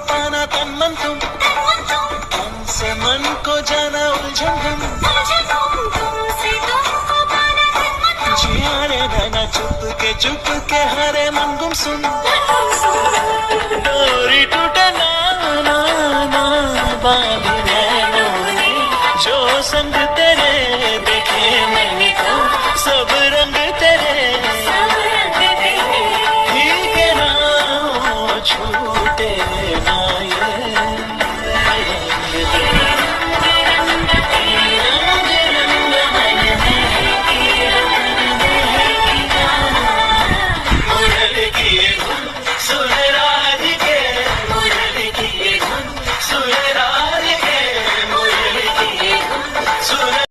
पाना तन मन तुम, तुमसे मन को जाना उलझन हम, जिया रे नैना चुप के हरे मन गुमसुम, डोरी टूटे ना ना ना बांध नैनों ने, जो संग तेरे देखे मैंने तो सब